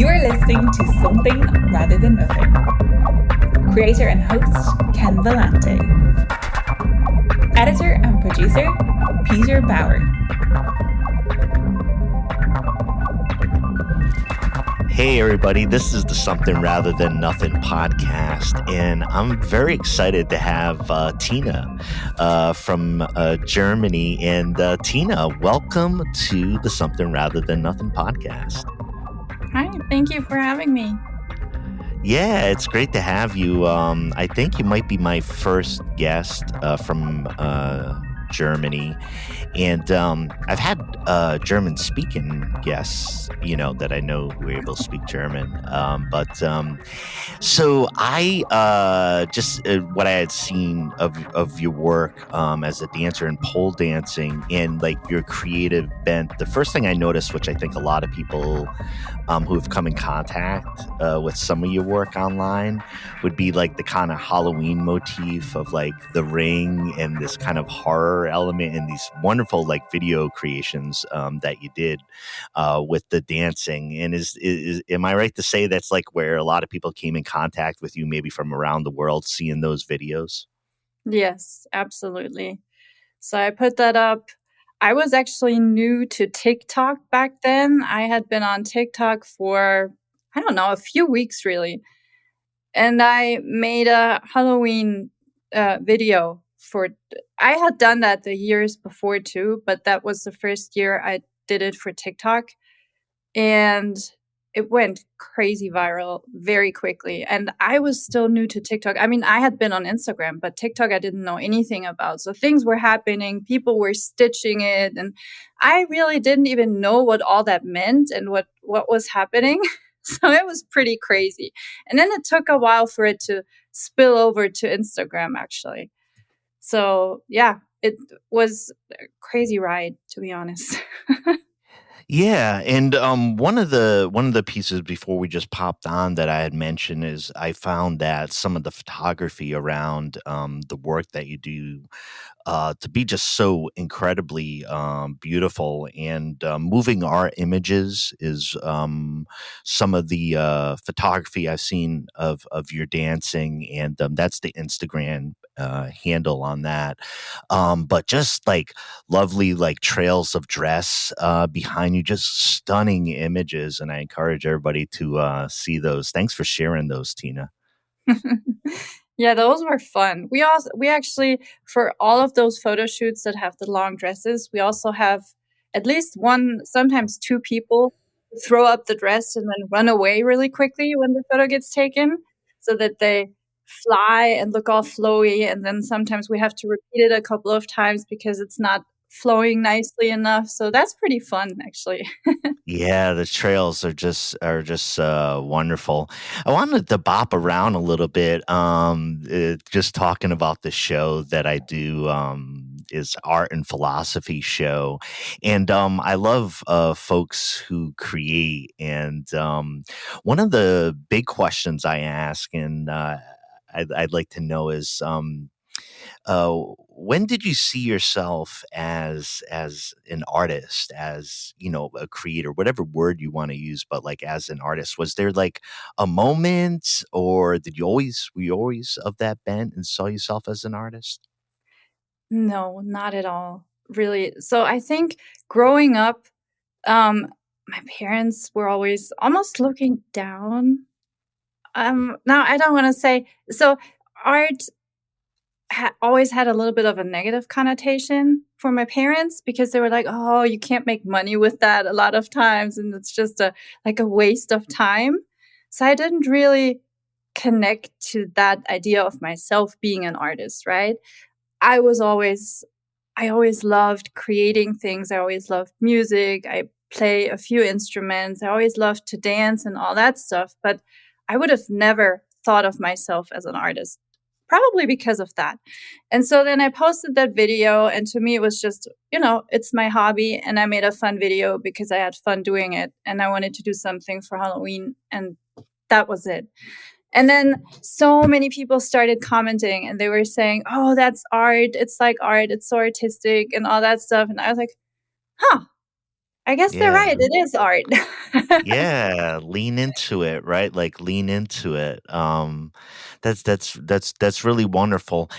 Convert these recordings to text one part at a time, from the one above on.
You are listening to Something Rather Than Nothing. Creator and host, Ken Vellante. Editor and producer, Peter Bauer. Hey everybody, this is the Something Rather Than Nothing podcast, and I'm very excited to have Tina from Germany. And Tina, welcome to the Something Rather Than Nothing podcast. Hi, thank you for having me. Yeah, it's great to have you. I think you might be my first guest from Germany. And I've had German-speaking guests, that I know who are able to speak German. So I just what I had seen of your work as a dancer and pole dancing and like your creative bent. The first thing I noticed, which I think a lot of people who have come in contact with some of your work online, would be like the kind of Halloween motif of like the ring and this kind of horror element and these wonderful like video creations that you did with the dancing. And is am I right to say that's like where a lot of people came in contact with you, maybe from around the world, seeing those videos? Yes, absolutely. So I put that up. I was actually new to TikTok back then. I had been on TikTok for, I don't know, a few weeks really. And I made a Halloween video I had done that the years before too, but that was the first year I did it for TikTok. And it went crazy viral very quickly. And I was still new to TikTok. I mean, I had been on Instagram, but TikTok I didn't know anything about. So things were happening, people were stitching it, and I really didn't even know what all that meant and what was happening. So it was pretty crazy. And then it took a while for it to spill over to Instagram, actually. So yeah, it was a crazy ride, to be honest. Yeah, and one of the pieces before we just popped on that I had mentioned is I found that some of the photography around the work that you do to be just so incredibly beautiful, and moving art images is some of the photography I've seen of your dancing, and that's the Instagram handle on that. But just like lovely like trails of dress behind you, just stunning images, and I encourage everybody to see those. Thanks for sharing those, Tina. Yeah, those were fun. We actually, for all of those photo shoots that have the long dresses, we also have at least one, sometimes two people throw up the dress and then run away really quickly when the photo gets taken so that they fly and look all flowy. And then sometimes we have to repeat it a couple of times because it's not flowing nicely enough. So that's pretty fun, actually. Yeah, the trails are just wonderful. I wanted to bop around a little bit, just talking about the show that I do. Is art and philosophy show, and I love folks who create. And one of the big questions I ask, and I'd like to know is. When did you see yourself as an artist, as a creator, whatever word you want to use, but like as an artist? Was there like a moment, or were you always of that bent and saw yourself as an artist? No, not at all, really. So I think growing up, um, my parents were always almost looking down. Now I don't want to say so. Art always had a little bit of a negative connotation for my parents because they were like, "Oh, you can't make money with that a lot of times, and it's just a waste of time." So I didn't really connect to that idea of myself being an artist, right? I was always I always loved creating things. I always loved music. I play a few instruments. I always loved to dance and all that stuff, but I would have never thought of myself as an artist, probably because of that. And so then I posted that video, and to me it was just, it's my hobby, and I made a fun video because I had fun doing it and I wanted to do something for Halloween, and that was it. And then so many people started commenting and they were saying, "Oh, that's art. It's like art. It's so artistic," and all that stuff. And I was like, huh, I guess they're Yeah. right. It is art. Yeah, lean into it, right? Like lean into it. That's really wonderful.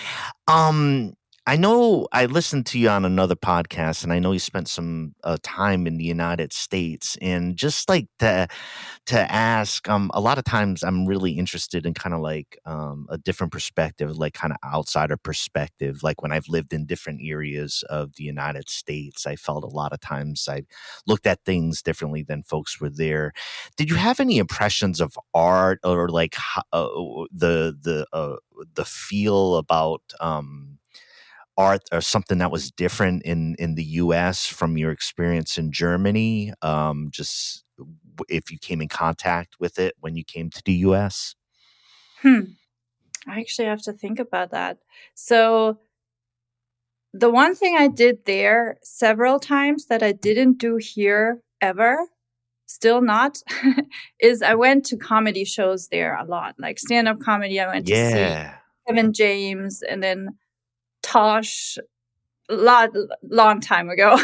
Um, I know I listened to you on another podcast, and I know you spent some time in the United States, and just like to ask, a lot of times I'm really interested in kind of like a different perspective, like kind of outsider perspective. Like when I've lived in different areas of the United States, I felt a lot of times I looked at things differently than folks were there. Did you have any impressions of art or like the feel about art or something that was different in the US from your experience in Germany? Just if you came in contact with it when you came to the US? Hmm. I actually have to think about that. So the one thing I did there several times that I didn't do here ever, still not, is I went to comedy shows there a lot, like stand-up comedy. I went to see Yeah. Kevin James and then Tosh long time ago.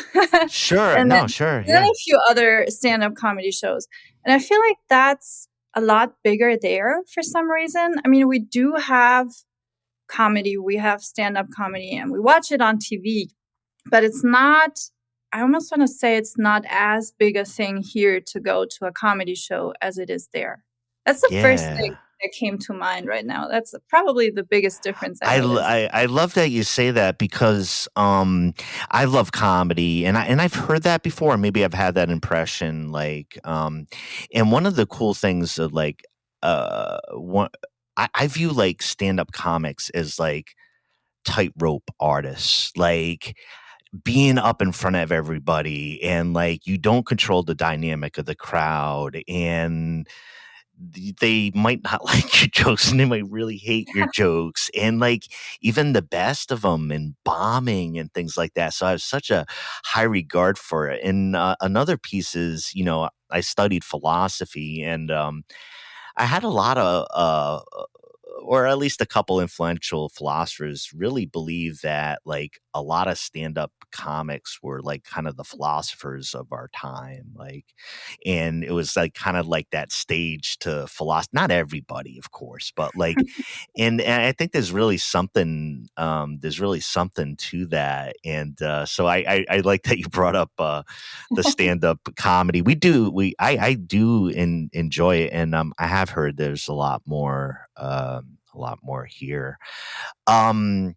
Sure. And then, No, sure. and then Yeah. a few other stand-up comedy shows. And I feel like that's a lot bigger there for some reason. I mean, we do have comedy, we have stand-up comedy, and we watch it on TV, but it's not, I almost want to say it's not as big a thing here to go to a comedy show as it is there. That's the first thing Yeah. that came to mind right now. That's probably the biggest difference I noticed. I love that you say that because I love comedy and I've heard that before. Maybe I've had that impression like and one of the cool things of like one I view like stand-up comics as like tightrope artists. Like being up in front of everybody and like you don't control the dynamic of the crowd and they might not like your jokes and they might really hate your jokes and like even the best of them and bombing and things like that. So I have such a high regard for it. And another piece is, I studied philosophy and I had a lot of or at least a couple influential philosophers really believe that like a lot of stand-up comics were like kind of the philosophers of our time, like, and it was like kind of like that stage to philosophy. Not everybody, of course, but like, and I think there's really something to that. And so I like that you brought up the stand-up comedy. I do enjoy it, and I have heard there's a lot more here. Um,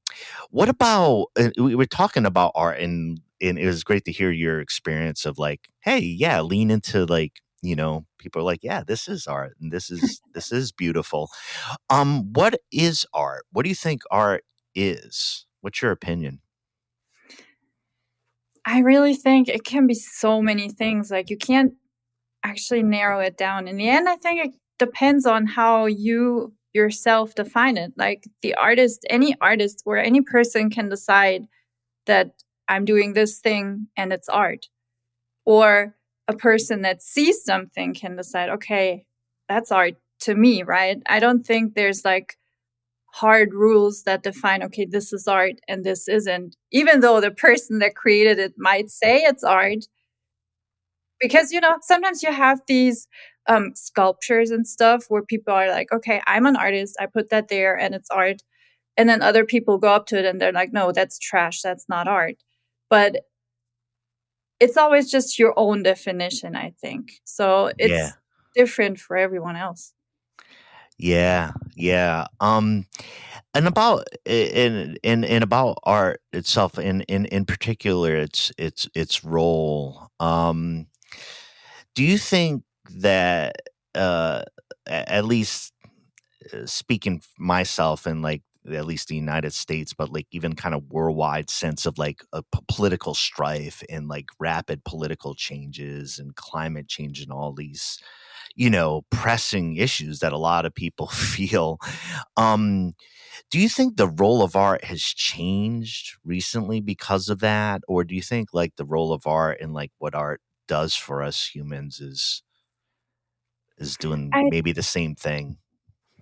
what about we were talking about art, and it was great to hear your experience of like, hey, yeah, lean into like, people are like, yeah, this is art, and this is beautiful. What is art? What do you think art is? What's your opinion? I really think it can be so many things. Like you can't actually narrow it down. In the end, I think it depends on how you yourself define it. Like the artist, any artist or any person can decide that I'm doing this thing and it's art. Or a person that sees something can decide, okay, that's art to me, right? I don't think there's like hard rules that define, okay, this is art and this isn't, even though the person that created it might say it's art. Because, sometimes you have these sculptures and stuff where people are like, okay, I'm an artist, I put that there and it's art. And then other people go up to it and they're like, no, that's trash, that's not art. But it's always just your own definition, I think. So Yeah. it's different for everyone else. Yeah, yeah. And about and about art itself, in particular, its role. Do you think that at least speaking myself and like at least the United States, but like even kind of worldwide sense of like a political strife and like rapid political changes and climate change and all these pressing issues that a lot of people feel. Um, do you think the role of art has changed recently because of that? Or do you think like the role of art and like what art does for us humans is doing I maybe the same thing?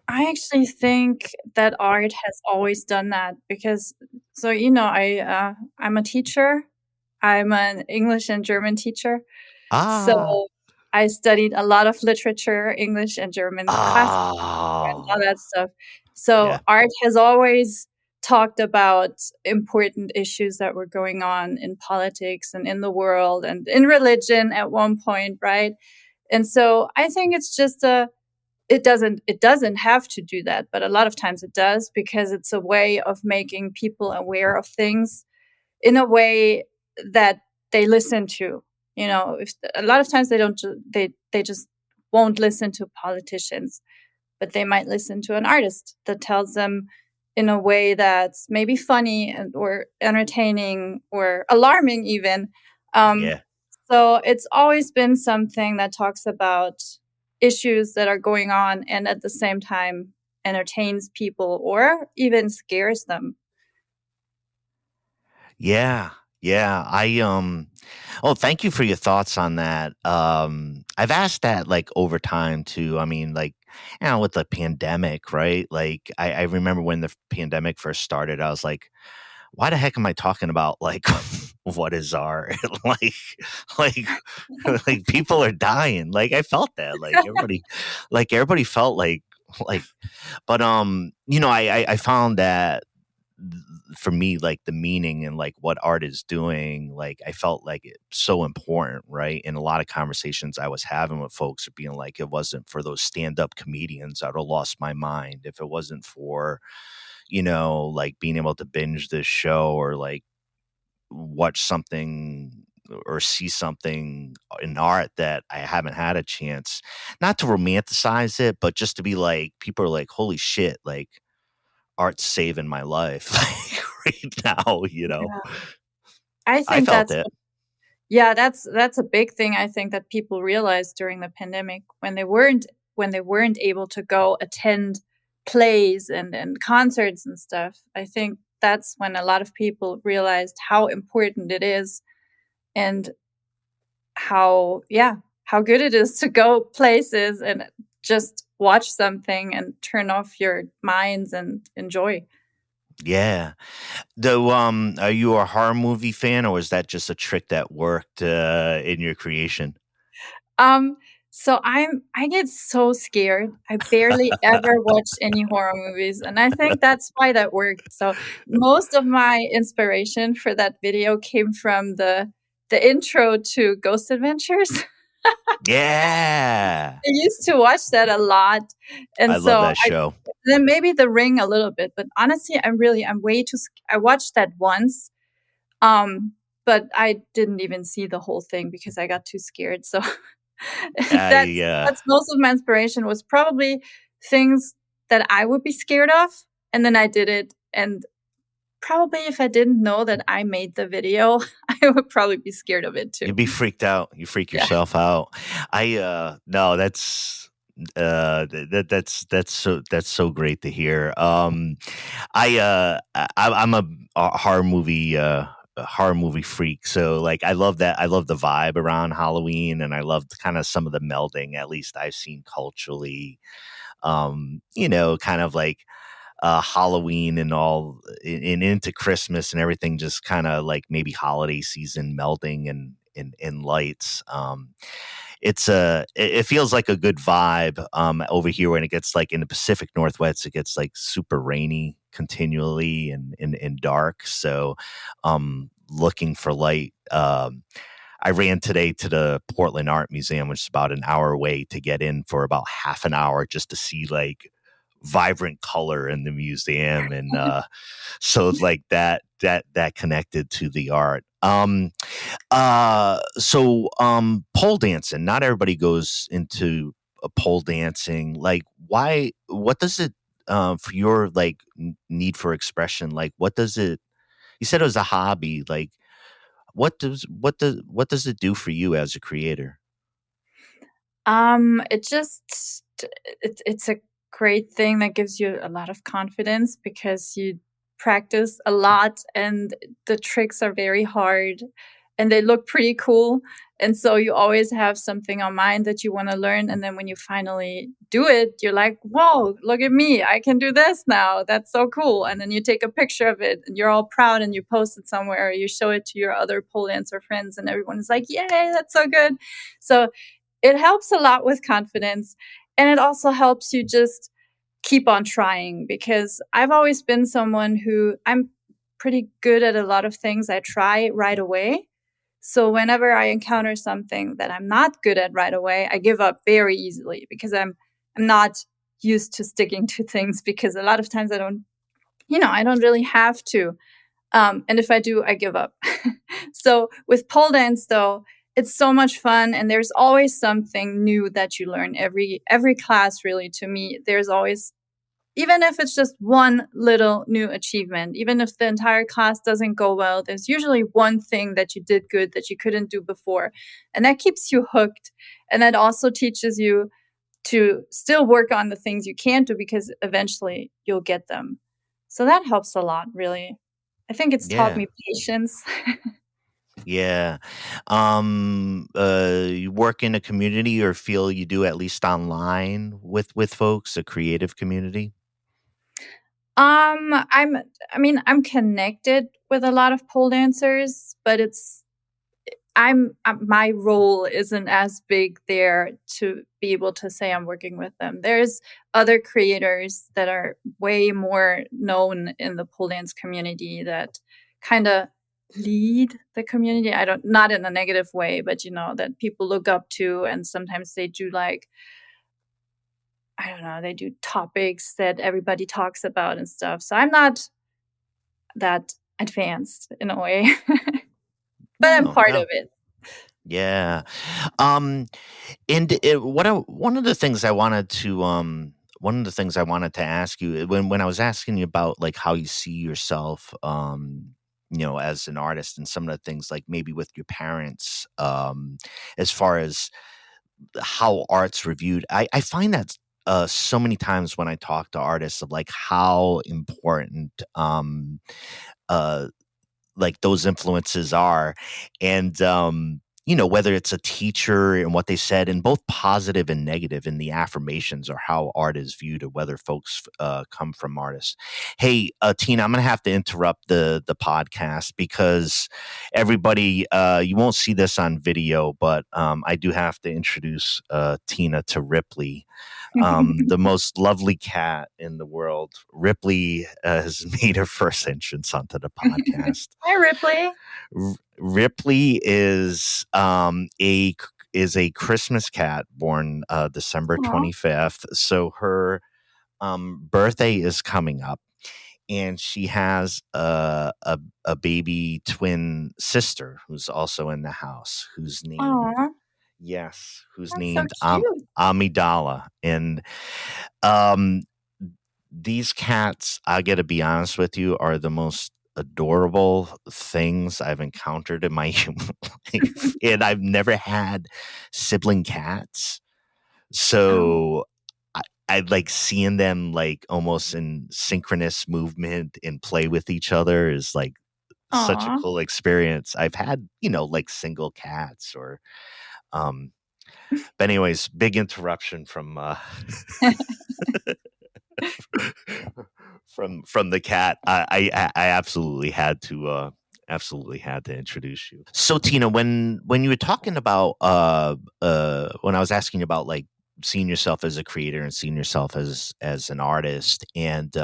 I actually think that art has always done that because, I'm a teacher. I'm an English and German teacher, Ah. So I studied a lot of literature, English and German, classical and all Oh. that stuff. So Yeah. art has always talked about important issues that were going on in politics and in the world and in religion at one point, right? And so I think it's just it doesn't have to do that, but a lot of times it does, because it's a way of making people aware of things in a way that they listen to. If a lot of times they don't they just won't listen to politicians, but they might listen to an artist that tells them in a way that's maybe funny or entertaining or alarming even. um, Yeah. so it's always been something that talks about issues that are going on and at the same time entertains people or even scares them. Yeah. Yeah. Oh, thank you for your thoughts on that. I've asked that like over time too. I mean, like, with the pandemic, right? Like I remember when the pandemic first started, I was like, why the heck am I talking about like what is art? Like like people are dying. Like I felt that. Like everybody felt like but I found that for me, like the meaning and like what art is doing, like I felt like it's so important, right? In a lot of conversations I was having with folks are being like, it wasn't for those stand-up comedians, I'd have lost my mind. If it wasn't for, like being able to binge this show or like watch something or see something in art that I haven't had a chance, not to romanticize it, but just to be like, people are like, holy shit, like art's saving my life like right now, Yeah. I I think felt that's it. Yeah, that's a big thing, I think, that people realized during the pandemic when they weren't able to go attend plays and concerts and stuff. I think that's when a lot of people realized how important it is, and how good it is to go places and just watch something and turn off your minds and enjoy. Yeah. Though, are you a horror movie fan, or is that just a trick that worked in your creation? Um, so I get so scared. I barely ever watch any horror movies, and I think that's why that worked. So most of my inspiration for that video came from the intro to Ghost Adventures. Yeah. I used to watch that a lot, I and love so that show. then maybe The Ring a little bit, but honestly, I'm way too. I watched that once, um, but I didn't even see the whole thing because I got too scared. So I that's most of my inspiration was probably things that I would be scared of, and then I did it. And probably if I didn't know that I made the video, I would probably be scared of it too. You'd be freaked out. You freak Yeah. yourself out. No, that's so great to hear. I'm a horror movie freak. So like I love that. I love the vibe around Halloween, and I love kind of some of the melding, at least I've seen culturally. Kind of like Halloween and all and into Christmas and everything, just kind of like maybe holiday season melding and in lights. It feels like a good vibe over here when it gets like in the Pacific Northwest, it gets like super rainy continually and dark. So looking for light. I ran today to the Portland Art Museum, which is about an hour away, to get in for about half an hour just to see like vibrant color in the museum. And so like that connected to the art. Pole dancing, not everybody goes into pole dancing. Like what does it for your like need for expression, like what does it, you said it was a hobby, like what does it do for you as a creator? It just it's a great thing that gives you a lot of confidence because you practice a lot and the tricks are very hard. and they look pretty cool. And so you always have something on mind that you want to learn. And then when you finally do it, you're like, whoa, look at me. I can do this now. That's so cool. And then you take a picture of it and you're all proud and you post it somewhere. Or you show it to your other pole dancer friends and everyone is like, yay, that's so good. So it helps a lot with confidence. And it also helps you just keep on trying, because I've always been someone who I'm pretty good at a lot of things. I try right away. So whenever I encounter something that I'm not good at right away, I give up very easily, because I'm not used to sticking to things, because a lot of times I don't really have to. And if I do, I give up. So with pole dance, though, it's so much fun, and there's always something new that you learn every class. Really, to me, there's always, even if it's just one little new achievement, even if the entire class doesn't go well, there's usually one thing that you did good that you couldn't do before. And that keeps you hooked. And that also teaches you to still work on the things you can't do, because eventually you'll get them. So that helps a lot, really. I think it's taught Yeah. me patience. Yeah. You work in a community, or feel you do, at least online, with folks, a creative community? I'm connected with a lot of pole dancers, but my role isn't as big there to be able to say I'm working with them. There's other creators that are way more known in the pole dance community that kind of lead the community. Not in a negative way, but that people look up to, and sometimes they do, like, I don't know, they do topics that everybody talks about and stuff. So I'm not that advanced in a way, but I'm No, part no. of it. Yeah. Um, and one of the things I wanted to ask you, when I was asking you about, like, how you see yourself, as an artist, and some of the things, like, maybe with your parents, as far as how art's reviewed. I find that so many times when I talk to artists, of like how important uh like those influences are. And whether it's a teacher and what they said, and both positive and negative in the affirmations, or how art is viewed, or whether folks come from artists. Hey, Tina, I'm gonna have to interrupt the podcast, because everybody, you won't see this on video, but I do have to introduce Tina to Ripley, the most lovely cat in the world. Ripley has made her first entrance onto the podcast. Hi, Ripley. Ripley is a Christmas cat, born December Aw. 25th. So her birthday is coming up, and she has a baby twin sister who's also in the house, who's named Aw, who's that's so named cute. Amidala. And um these cats, I got to be honest with you, are the most adorable things I've encountered in my human life. And I've never had sibling cats. Oh, So I like seeing them, like, almost in synchronous movement and play with each other, is like such a aw. cool experience. I've had, like, single cats, or um but anyways, big interruption from from the cat. I absolutely had to introduce you. So, Tina, when you were talking about when I was asking about, like, seeing yourself as a creator, and seeing yourself as an artist, and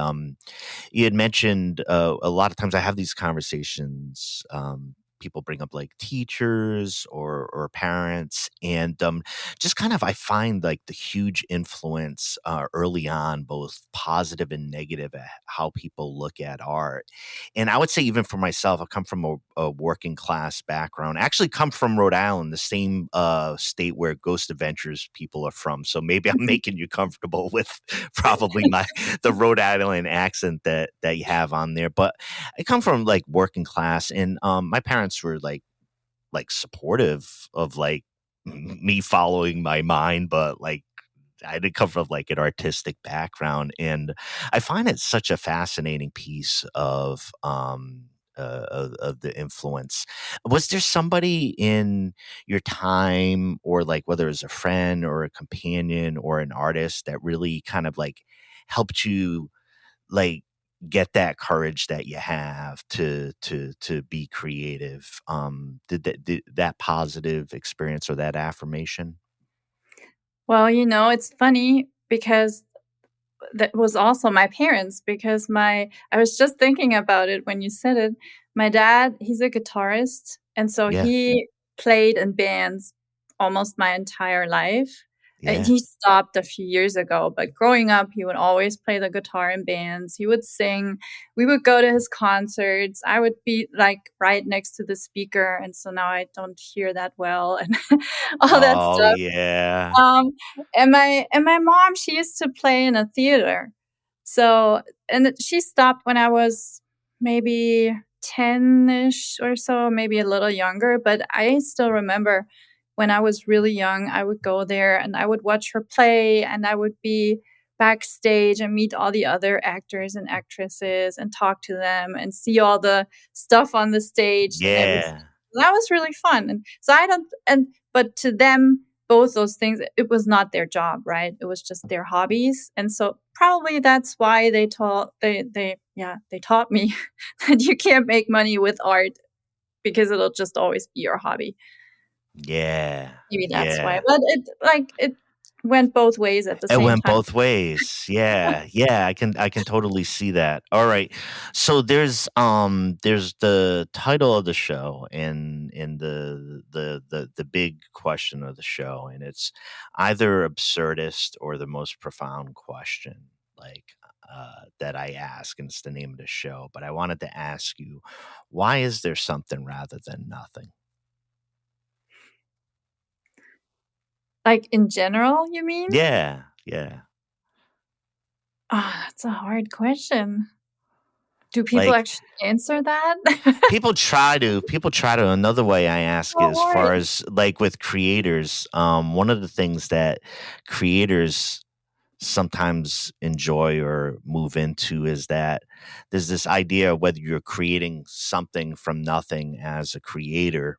you had mentioned, a lot of times I have these conversations. People bring up, like, teachers, or parents, and just kind of, I find, like, the huge influence early on, both positive and negative, at how people look at art. And I would say, even for myself, I come from a working class background. I actually come from Rhode Island, the same state where Ghost Adventures people are from. So maybe I'm making you comfortable with probably the Rhode Island accent that you have on there. But I come from, like, working class, and my parents were like supportive of, like, me following my mind, but, like, I did come from, like, an artistic background, and I find it such a fascinating piece of the influence. Was there somebody in your time, or like whether it's a friend or a companion or an artist, that really kind of like helped you like get that courage that you have to be creative? Did that positive experience or that affirmation? Well, it's funny because that was also my parents, because I was just thinking about it when you said it. My dad, he's a guitarist, and so Yeah, he played in bands almost my entire life. yeah. He stopped a few years ago, but growing up, he would always play the guitar in bands. He would sing. We would go to his concerts. I would be like right next to the speaker, and so now I don't hear that well and all that Oh stuff. yeah, Um, and my mom, she used to play in a theater. So, she stopped when I was maybe 10-ish or so, maybe a little younger, but I still remember when I was really young, I would go there and I would watch her play, and I would be backstage and meet all the other actors and actresses and talk to them and see all the stuff on the stage and everything. yeah. That was really fun. And so I don't and but to them, both those things, it was not their job, right? It was just their hobbies. And so probably that's why they taught me that you can't make money with art because it'll just always be your hobby. Yeah, Maybe that's why. yeah. But it went both ways at the It same went time. both ways. Yeah, yeah, I can totally see that. All right. So there's the title of the show, and the big question of the show, and it's either absurdist or the most profound question, like that I ask, and it's the name of the show. But I wanted to ask you, why is there something rather than nothing? Like in general, you mean? Yeah, yeah. Oh, that's a hard question. Do people Like actually answer that? people try to another way I ask Don't as far worry. as like with creators, one of the things that creators sometimes enjoy or move into is that there's this idea of whether you're creating something from nothing as a creator,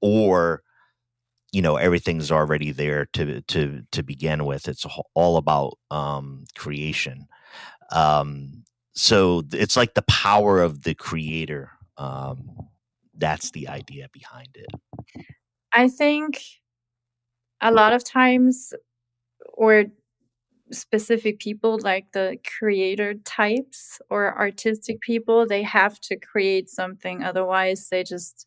or everything's already there to begin with. It's all about creation. So it's like the power of the creator. That's the idea behind it. I think a lot of times, or specific people like the creator types or artistic people, they have to create something, otherwise they just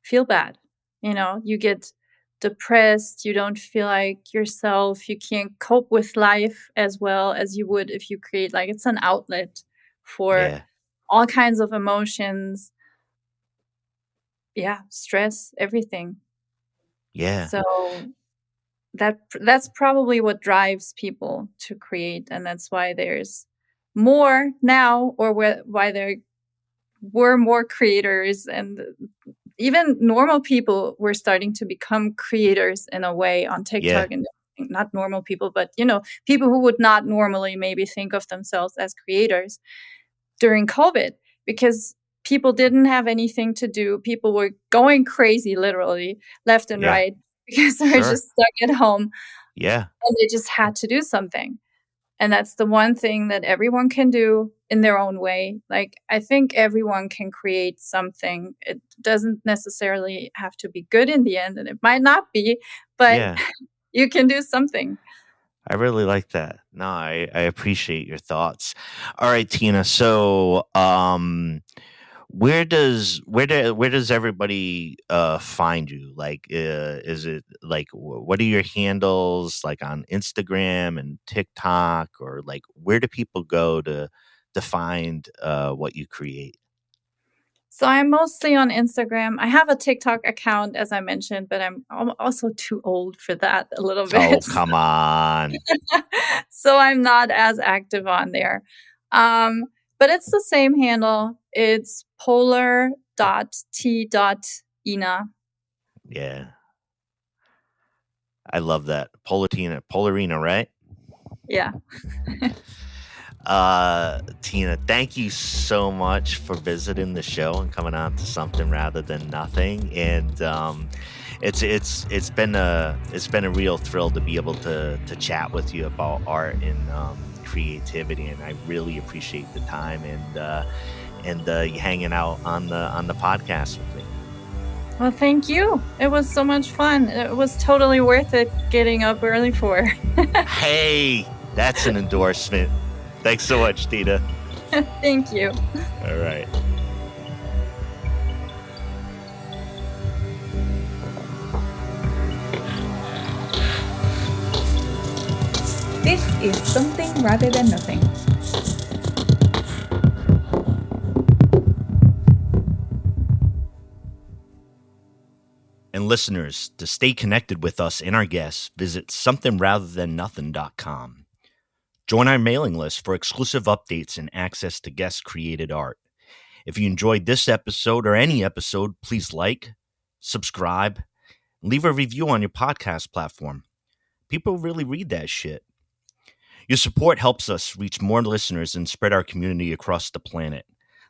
feel bad. You get depressed, you don't feel like yourself, you can't cope with life as well as you would if you create. Like, it's an outlet for Yeah, all kinds of emotions, yeah, stress, everything. yeah, So that's probably what drives people to create, and that's why there's more now, or why there were more creators, and even normal people were starting to become creators in a way on yeah, TikTok. And not normal people, but people who would not normally maybe think of themselves as creators during COVID, because people didn't have anything to do. People were going crazy, literally, left and yeah. right, because they were Sure. just stuck at home, Yeah, and they just had to do something. And that's the one thing that everyone can do in their own way. Like, I think everyone can create something. It doesn't necessarily have to be good in the end, and it might not be, but yeah. you can do something. I really like that. No, I appreciate your thoughts. All right, Tina. So, where does everybody find you? Like, is it like what are your handles like on Instagram and TikTok, or like where do people go to find what you create? So I'm mostly on Instagram. I have a TikTok account, as I mentioned, but I'm also too old for that a little Oh, bit. come on. So I'm not as active on there. Um, but it's the same handle. It's poler.t.ina. Yeah, I love that. Polarina, right? Yeah. Tina, thank you so much for visiting the show and coming on to Something Rather Than Nothing. And it's been a real thrill to be able to chat with you about art and creativity. And I really appreciate the time and you hanging out on the podcast with me. Well, thank you. It was so much fun. It was totally worth it getting up early for. Hey, that's an endorsement. Thanks so much, Tina. Thank you. All right. This is Something Rather Than Nothing. And listeners, to stay connected with us and our guests, visit somethingratherthannothing.com. Join our mailing list for exclusive updates and access to guest-created art. If you enjoyed this episode or any episode, please like, subscribe, and leave a review on your podcast platform. People really read that shit. Your support helps us reach more listeners and spread our community across the planet.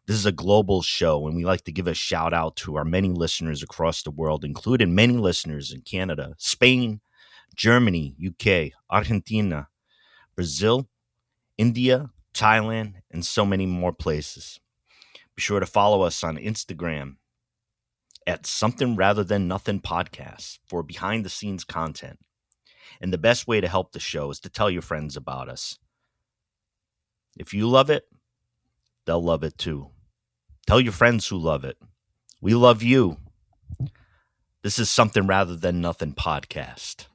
This is a global show, and we like to give a shout out to our many listeners across the world, including many listeners in Canada, Spain, Germany, UK, Argentina, Brazil, India, Thailand, and so many more places. Be sure to follow us on Instagram at Something Rather Than Nothing Podcast for behind the scenes content. And the best way to help the show is to tell your friends about us. If you love it, they'll love it too. Tell your friends who love it. We love you. This is Something Rather Than Nothing Podcast.